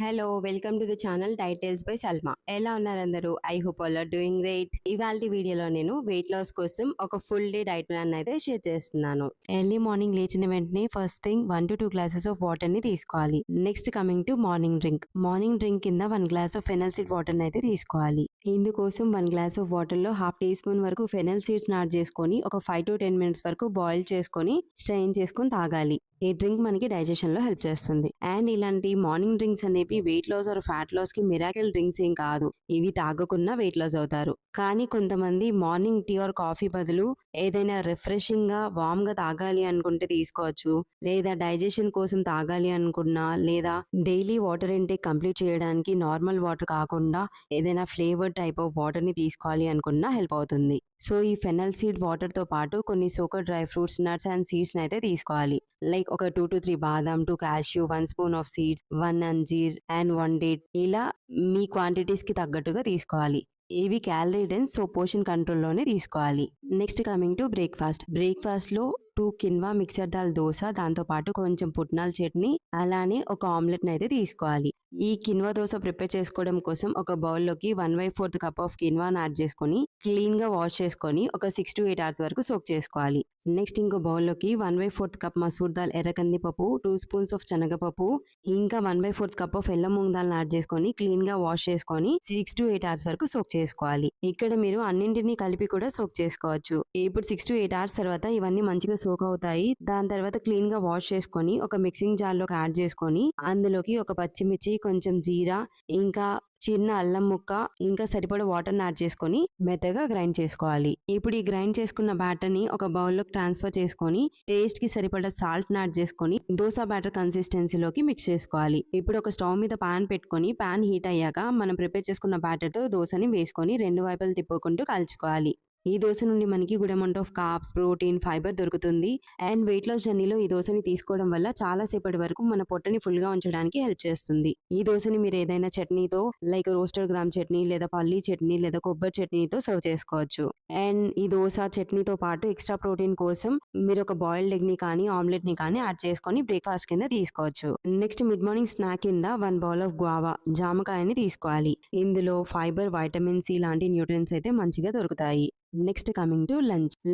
Hello welcome to the channel titles by Salma. ఎలా ఉన్నారు అందరూ? I hope all are doing great. ఇవాళ వీడియోలో నేను వెయిట్ లాస్ కోసం ఒక ఫుల్ డే డైట్ ప్లాన్ అయితే షేర్ చేస్తున్నాను. ఎర్లీ మార్నింగ్ లేచిన వెంటనే first thing 1 to 2 glasses of water ని తీసుకోవాలి. Next coming to morning drink కింద 1 glass of fennel seed water ని అయితే తీసుకోవాలి. ఇందుకోసం 1 glass ఆఫ్ వాటర్ లో హాఫ్ టీ స్పూన్ వరకు ఫెనల్ సీడ్స్ యాడ్ చేసుకొని ఒక 5 to 10 minutes వరకు బాయిల్ చేసుకొని స్ట్రెయిన్ చేసుకొని తాగాలి. ఈ డ్రింక్ మనకి డైజెషన్ లో హెల్ప్ చేస్తుంది. అండ్ ఇలాంటి మార్నింగ్ డ్రింక్స్ అనేవి weight loss or fat loss కి మిరాకిల్ డ్రింక్స్ ఏం కాదు. ఇవి తాగకుండా వెయిట్ లాస్ అవుతారు. కానీ కొంతమంది మార్నింగ్ టీ ఆర్ కాఫీ బదులు ఏదైనా రిఫ్రెషింగ్ గా వామ్ గా తాగాలి అనుకుంటే తీసుకోవచ్చు. లేదా డైజెషన్ కోసం తాగాలి అనుకున్నా, లేదా డైలీ వాటర్ ఇంటేక్ కంప్లీట్ చేయడానికి నార్మల్ వాటర్ కాకుండా ఏదైనా ఫ్లేవర్డ్ టైప్ ఆఫ్ వాటర్ ని తీసుకోవాలి అనుకున్నా హెల్ప్ అవుతుంది. సో ఈ ఫెనల్ సీడ్ వాటర్ తో పాటు కొన్ని soccer dry fruits, nuts and seeds అయితే తీసుకోవాలి. లైక్ ఒక 2 to 3 బాదం, 2 cashew, 1 spoon ఆఫ్ సీడ్స్, 1 అంజీర్ అండ్ 1 డేట్. ఇలా మీ క్వాంటిటీస్ కి తగ్గట్టుగా తీసుకోవాలి. ఇవి క్యాలరీ డెన్స్, సో పోర్షన్ కంట్రోల్లోనే తీసుకోవాలి. నెక్స్ట్ కమింగ్ టు బ్రేక్ఫాస్ట్ లో 2 కిన్వా మిక్సర్ దాల్ దోశ, దాంతో పాటు కొంచెం పుట్నాల చట్నీ, అలానే ఒక ఆమ్లెట్ అయితే తీసుకోవాలి. ఈ కిన్వా దోశ ప్రిపేర్ చేసుకోవడం కోసం ఒక బౌల్లోకి 1/4 కప్ ఆఫ్ కిన్వాని యాడ్ చేసుకొని క్లీన్ గా వాష్ చేసుకొని ఒక 6 to 8 hours వరకు సోక్ చేసుకోవాలి. నెక్స్ట్ ఇంకో బౌల్లోకి 1/4 కప్ మసూర్ దాల్, ఎర్ర కందిపప్పు, 2 spoons ఆఫ్ శనగపప్పు, ఇంకా 1/4 cup of yellow moong dal add చేసుకొని క్లీన్ గా వాష్ చేసుకొని 6 to 8 hours వరకు సోక్ చేసుకోవాలి. ఇక్కడ మీరు అన్నింటినీ కలిపి కూడా సోక్ చేసుకోవచ్చు. ఇప్పుడు 6 to 8 hours తర్వాత ఇవన్నీ మంచిగా సోక్ అవుతాయి. దాని తర్వాత క్లీన్ గా వాష్ చేసుకొని ఒక మిక్సింగ్ జార్ లోకి యాడ్ చేసుకొని అందులోకి ఒక పచ్చిమిర్చి, కొంచెం జీరా, ఇంకా చిన్న అల్లం ముక్క, ఇంకా సరిపడా వాటర్ యాడ్ చేసుకొని మెత్తగా గ్రైండ్ చేసుకోవాలి. ఇప్పుడు ఈ గ్రైండ్ చేసుకున్న బ్యాటర్ ని ఒక బౌల్లోకి ట్రాన్స్ఫర్ చేసుకొని టేస్ట్ కి సరిపడా సాల్ట్ యాడ్ చేసుకొని దోస బ్యాటర్ కన్సిస్టెన్సీలోకి మిక్స్ చేసుకోవాలి. ఇప్పుడు ఒక స్టవ్ మీద పాన్ పెట్టుకొని పాన్ హీట్ అయ్యాక మనం ప్రిపేర్ చేసుకున్న బ్యాటర్ తో దోసని వేసుకొని 2 వైపులు తిప్పుకుంటూ కాల్చుకోవాలి. ఈ దోశ నుండి మనకి good amount of carbs, protein, fibre దొరుకుతుంది. అండ్ వెయిట్ లాస్ జర్నీలో ఈ దోశని తీసుకోవడం వల్ల చాలా సేపటి వరకు మన పొట్టని ఫుల్ గా ఉంచడానికి హెల్ప్ చేస్తుంది. ఈ దోశని మీరు ఏదైనా చట్నీతో, లైక్ రోస్టర్ గ్రామ్ చట్నీ, లేదా పల్లీ చట్నీ, లేదా కొబ్బరి చట్నీతో సర్వ్ చేసుకోవచ్చు. అండ్ ఈ దోశ చట్నీతో పాటు ఎక్స్ట్రా ప్రోటీన్ కోసం మీరు ఒక బాయిల్డ్ ఎగ్ ని కానీ ఆమ్లెట్ ని కానీ యాడ్ చేసుకొని బ్రేక్ఫాస్ట్ కింద తీసుకోవచ్చు. నెక్స్ట్ మిడ్ మార్నింగ్ స్నాక్ కింద 1 bowl ఆఫ్ గువావా, జామకాయని తీసుకోవాలి. ఇందులో ఫైబర్, వైటమిన్ సి లాంటి న్యూట్రియన్స్ అయితే మంచిగా దొరుకుతాయి. నెక్స్ట్ కమింగ్ టు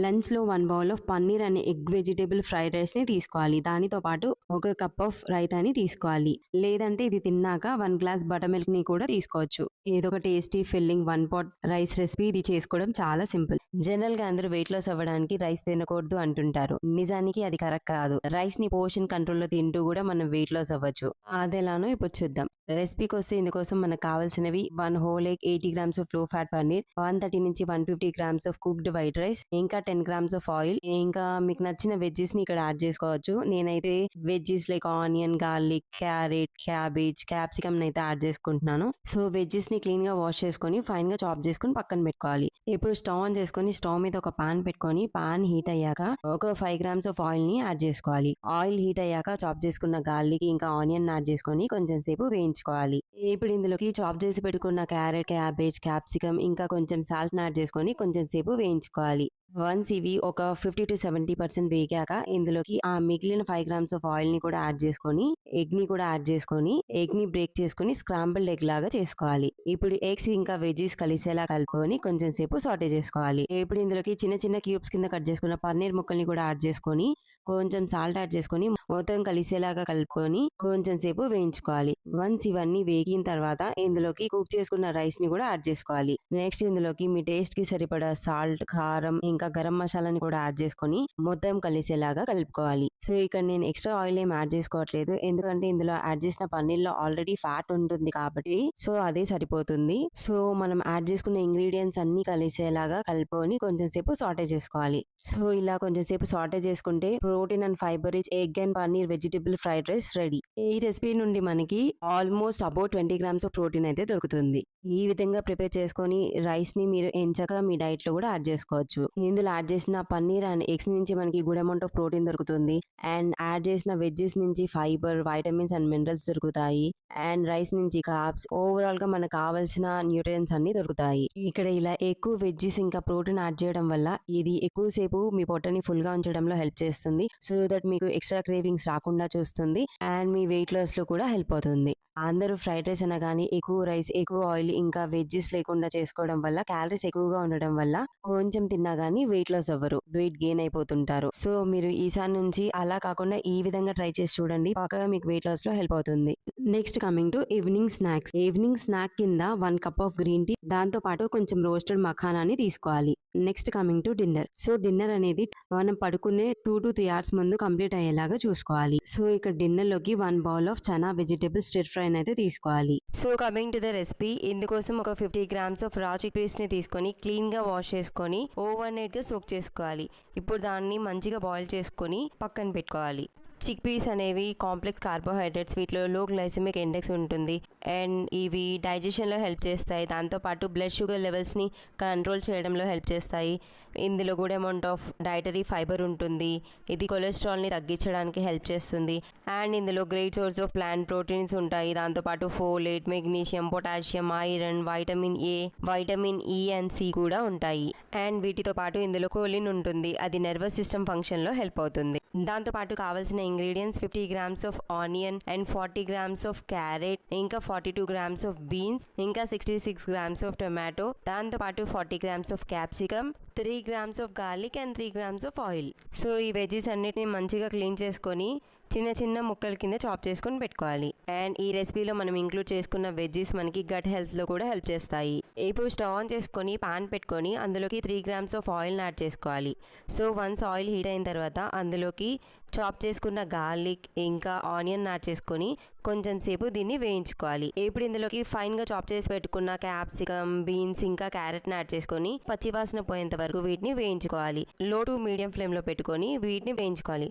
లంచ్ లో 1 bowl ఆఫ్ పన్నీర్ అనే ఎగ్ వెజిటేబుల్ ఫ్రైడ్ రైస్ ని తీసుకోవాలి. దానితో పాటు ఒక కప్ ఆఫ్ రైతాని తీసుకోవాలి. లేదంటే ఇది తిన్నాక 1 glass బటర్ మిల్క్ ని కూడా తీసుకోవచ్చు. ఏదో ఒక tasty filling 1 pot rice recipe. ఇది చేసుకోవడం చాలా సింపుల్. జనరల్ గా అందరూ వెయిట్ లాస్ అవ్వడానికి రైస్ తినకూడదు అంటుంటారు. నిజానికి అది కరెక్ట్ కాదు. రైస్ ని పోర్షన్ కంట్రోల్ లో తింటూ కూడా మనం వెయిట్ లాస్ అవ్వచ్చు. అదెలానో ఇప్పుడు చూద్దాం. రెసిపీకి వస్తే ఇందుకోసం మనకు కావాల్సినవి 1 whole egg, 80 grams ఆఫ్ లో ఫ్యాట్ పన్నీర్, 130 నుంచి 150 grams of cooked white rice, ఇంకా 10 grams ఆఫ్ ఆయిల్. ఇంకా మీకు నచ్చిన వెజ్జెస్ ని ఇక్కడ యాడ్ చేసుకోవచ్చు. నేనైతే veggies like onion, garlic, carrot, cabbage, capsicum అయితే యాడ్ చేసుకుంటున్నాను. సో వెజ్జెస్ ని క్లీన్ గా వాష్ చేసుకొని ఫైన్ గా చాప్ చేసుకొని పక్కన పెట్టుకోవాలి. ఇప్పుడు స్టవ్ ఆన్ చేసుకొని స్టవ్ మీద ఒక పాన్ పెట్టుకొని పాన్ హీట్ అయ్యాక ఒక 5 grams ఆఫ్ ఆయిల్ ని యాడ్ చేసుకోవాలి. ఆయిల్ హీట్ అయ్యాక చాప్ చేసుకున్న గార్లిక్ ఇంకా ఆనియన్ యాడ్ చేసుకొని కొంచెం సేపు వేయించుకోవాలి. ఇప్పుడు ఇందులోకి చాప్ చేసి పెట్టుకున్న క్యారెట్, క్యాబేజ్, క్యాప్సికమ్ ఇంకా కొంచెం సాల్ట్ యాడ్ చేసుకొని కొంచెం సేపు వేయించుకోవాలి. వన్స్ ఇవి ఒక 50 to 70% వేగాక ఇందులోకి ఆ మిగిలిన 5 grams ఆఫ్ ఆయిల్ ని కూడా యాడ్ చేసుకొని ఎగ్ ని కూడా యాడ్ చేసుకొని ఎగ్ ని బ్రేక్ చేసుకొని స్క్రాంబుల్డ్ ఎగ్ లాగా చేసుకోవాలి. ఇప్పుడు ఎగ్స్ ఇంకా వెజ్జెస్ కలిసేలా కలుపుకొని కొంచెం సేపు సాటే చేసుకోవాలి. ఇప్పుడు ఇందులోకి చిన్న చిన్న క్యూబ్స్ కింద కట్ చేసుకున్న పన్నీర్ ముక్కల్ని కూడా యాడ్ చేసుకొని కొంచెం సాల్ట్ యాడ్ చేసుకొని మొత్తం కలిసేలాగా కలుపుకొని కొంచెం సేపు వేయించుకోవాలి. వన్స్ ఇవన్నీ వేగిన తర్వాత ఇందులోకి కుక్ చేసుకున్న రైస్ ని కూడా యాడ్ చేసుకోవాలి. నెక్స్ట్ ఇందులోకి మీ టేస్ట్ కి సరిపడా సాల్ట్, కారం ఇంకా గరం మసాలాని కూడా యాడ్ చేసుకొని మొత్తం కలిసేలాగా కలుపుకోవాలి. సో ఇక్కడ నేను ఎక్స్ట్రా ఆయిల్ ఏం యాడ్ చేసుకోవట్లేదు, ఎందుకంటే ఇందులో యాడ్ చేసిన పన్నీర్ లో ఆల్రెడీ ఫ్యాట్ ఉంటుంది కాబట్టి సో అదే సరిపోతుంది. సో మనం యాడ్ చేసుకున్న ఇంగ్రీడియంట్స్ అన్ని కలిసేలాగా కలుపుకొని కొంచెం సేపు సాటే చేసుకోవాలి. సో ఇలా కొంచెం సేపు సాటే చేసుకుంటే protein and fibre rich egg and paneer vegetable fried rice ready. ఈ రెసిపీ నుండి మనకి almost about 20 grams of protein అయితే దొరుకుతుంది. ఈ విధంగా ప్రిపేర్ చేసుకొని రైస్ ని మీరు ఎంచగా మీ డైట్ లో కూడా యాడ్ చేసుకోవచ్చు. ఇందులో యాడ్ చేసిన పన్నీర్ అండ్ ఎగ్స్ నుంచి మనకి గుడ్ అమౌంట్ ఆఫ్ ప్రోటీన్ దొరుకుతుంది. అండ్ యాడ్ చేసిన వెజ్జెస్ నుంచి ఫైబర్, వైటమిన్స్ అండ్ మినరల్స్ దొరుకుతాయి. అండ్ రైస్ నుంచి కార్బ్స్, ఓవరాల్ గా మనకు కావాల్సిన న్యూట్రియన్స్ అన్ని దొరుకుతాయి. ఇక్కడ ఇలా ఎక్కువ వెజ్జెస్ ఇంకా ప్రోటీన్ యాడ్ చేయడం వల్ల ఇది ఎక్కువ సేపు మీ పొట్టని ఫుల్ గా ఉంచడంలో హెల్ప్ చేస్తుంది. సో దట్ మీకు ఎక్స్ట్రా క్రేవింగ్స్ రాకుండా చూస్తుంది అండ్ మీ వెయిట్ లాస్ లో కూడా హెల్ప్ అవుతుంది. అందరూ ఫ్రైడ్ రైస్ అనగానే ఎక్కువ రైస్, ఎక్కువ ఆయిల్ ఇంకా వెజ్జెస్ లేకుండా చేసుకోవడం వల్ల క్యాలరీస్ ఎక్కువగా ఉండడం వల్ల కొంచెం తిన్నా గానీ వెయిట్ లాస్ అవ్వరు. వెయిట్ గెయిన్ అయిపోతుంటారు. సో మీరు ఈసారి నుంచి అలా కాకుండా ఈ విధంగా ట్రై చేసి చూడండి. పక్కగా మీకు వెయిట్ లాస్ లో హెల్ప్ అవుతుంది. Next coming to evening snacks. Evening snack కింద 1 కప్ ఆఫ్ గ్రీన్ టీ, దాంతో పాటు కొంచెం రోస్టెడ్ మఖానాని తీసుకోవాలి. Next coming to dinner. So dinner అనేది మనం పడుకునే 2 to 3 అవర్స్ ముందు కంప్లీట్ అయ్యేలాగా చూసుకోవాలి. సో ఇక్కడ డిన్నర్ లోకి 1 bowl of chana vegetable stir fry అయితే తీసుకోవాలి. So coming to the recipe, ఇందుకోసం ఒక 50 గ్రామ్స్ ఆఫ్ రా చిక్ పీస్ ని తీసుకొని క్లీన్ గా వాష్ చేసుకొని ఓవర్ నైట్ గా సోక్ చేసుకోవాలి. ఇప్పుడు దాన్ని మంచిగా బాయిల్ చేసుకొని పక్కన పెట్టుకోవాలి. చిక్ పీస్ అనేవి కాంప్లెక్స్ కార్బోహైడ్రేట్స్, వీటిలో లో గ్లైసెమిక్ ఇండెక్స్ ఉంటుంది అండ్ ఇవి డైజెషన్లో హెల్ప్ చేస్తాయి. దాంతోపాటు బ్లడ్ షుగర్ లెవెల్స్ని కంట్రోల్ చేయడంలో హెల్ప్ చేస్తాయి. ఇందులో కూడా అమౌంట్ ఆఫ్ డైటరీ ఫైబర్ ఉంటుంది. ఇది కొలెస్ట్రాల్ని తగ్గించడానికి హెల్ప్ చేస్తుంది అండ్ ఇందులో great source of plant proteins ఉంటాయి. దాంతోపాటు folate, magnesium, potassium, iron, vitamin A, vitamin E and C కూడా ఉంటాయి. అండ్ వీటితో పాటు ఇందులో కోలిన్ ఉంటుంది. అది నర్వస్ సిస్టమ్ ఫంక్షన్లో హెల్ప్ అవుతుంది. దాంతోపాటు కావాల్సిన ingredients 50 grams of onion and 40 grams of carrot, ఇంకా 42 గ్రామ్స్ ఆఫ్ బీన్స్, ఇంకా 66 గ్రామ్స్ ఆఫ్ టొమాటో, దాంతోపాటు 40 grams of capsicum, 3 grams of garlic and 3 grams of oil. So ఈ వెజీస్ అన్నిటిని మంచిగా క్లీన్ చేసుకొని చిన్న చిన్న ముక్కల కింద చాప్ చేసుకొని పెట్టుకోవాలి. అండ్ ఈ రెసిపీలో మనం ఇంక్లూడ్ చేసుకున్న వెజ్జీస్ మనకి గట్ హెల్త్లో కూడా హెల్ప్ చేస్తాయి. ఇప్పుడు స్టవ్ ఆన్ చేసుకొని పాన్ పెట్టుకొని అందులోకి 3 గ్రామ్స్ ఆఫ్ ఆయిల్ని యాడ్ చేసుకోవాలి. సో వన్స్ ఆయిల్ హీట్ అయిన తర్వాత అందులోకి చాప్ చేసుకున్న గార్లిక్ ఇంకా ఆనియన్ యాడ్ చేసుకొని కొంచెం సేపు దీన్ని వేయించుకోవాలి. ఇప్పుడు ఇందులోకి ఫైన్గా చాప్ చేసి పెట్టుకున్న క్యాప్సికమ్, బీన్స్ ఇంకా క్యారెట్ని యాడ్ చేసుకొని పచ్చివాసన పోయేంత వరకు వీటిని వేయించుకోవాలి. లో టు మీడియం ఫ్లేమ్లో పెట్టుకొని వీటిని వేయించుకోవాలి.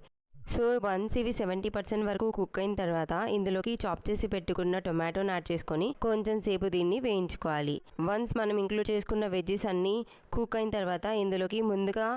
సో వన్స్ ఇవి 70% వరకు కుక్ అయిన తర్వాత ఇందులోకి చాప్ చేసి పెట్టుకున్న టొమాటోని యాడ్ చేసుకొని కొంచెం సేపు దీన్ని వేయించుకోవాలి. వన్స్ మనం ఇంక్లూడ్ చేసుకున్న వెజ్జెస్ అన్నీ కుక్ అయిన తర్వాత ఇందులోకి ముందుగా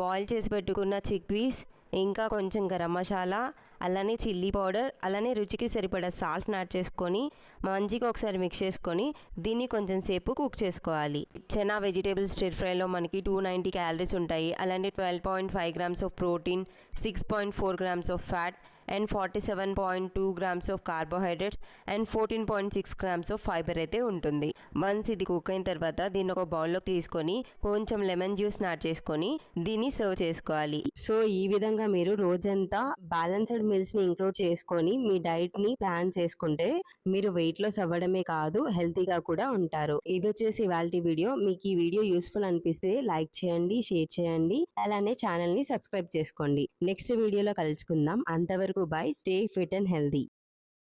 బాయిల్ చేసి పెట్టుకున్న చిక్ పీస్, ఇంకా కొంచెం గరం మసాలా, అలానే చిల్లీ పౌడర్, అలానే రుచికి సరిపడా సాల్ట్ని యాడ్ చేసుకొని మంచిగా ఒకసారి మిక్స్ చేసుకొని దీన్ని కొంచెం సేపు కుక్ చేసుకోవాలి. చనా వెజిటేబుల్ స్టిర్ ఫ్రైలో మనకి 290 క్యాలరీస్ ఉంటాయి. అలానే 12.5 grams of protein, 6.4 grams of fat and 47.2 grams of carbohydrates and 14.6 grams of fibre అయితే ఉంటుంది. వన్స్ ఇది కుక్ అయిన తర్వాత దీన్ని ఒక బౌల్లోకి తీసుకొని కొంచెం లెమన్ జ్యూస్ని యాడ్ చేసుకొని దీన్ని సర్వ్ చేసుకోవాలి. సో ఈ విధంగా మీరు రోజంతా బ్యాలెన్స్డ్ మీల్స్ని ఇంక్లూడ్ చేసుకొని మీ డైట్ని ప్లాన్ చేసుకుంటే మీరు వెయిట్ లాస్ అవ్వడమే కాదు, హెల్తీగా కూడా ఉంటారు. ఇది వచ్చేసి ఇవాల్టి వీడియో. మీకు ఈ వీడియో యూస్ఫుల్ అనిపిస్తే లైక్ చేయండి, షేర్ చేయండి, అలానే ఛానల్ని సబ్స్క్రైబ్ చేసుకోండి. నెక్స్ట్ వీడియోలో కలుసుకుందాం. అంతవరకు by. Stay fit and healthy.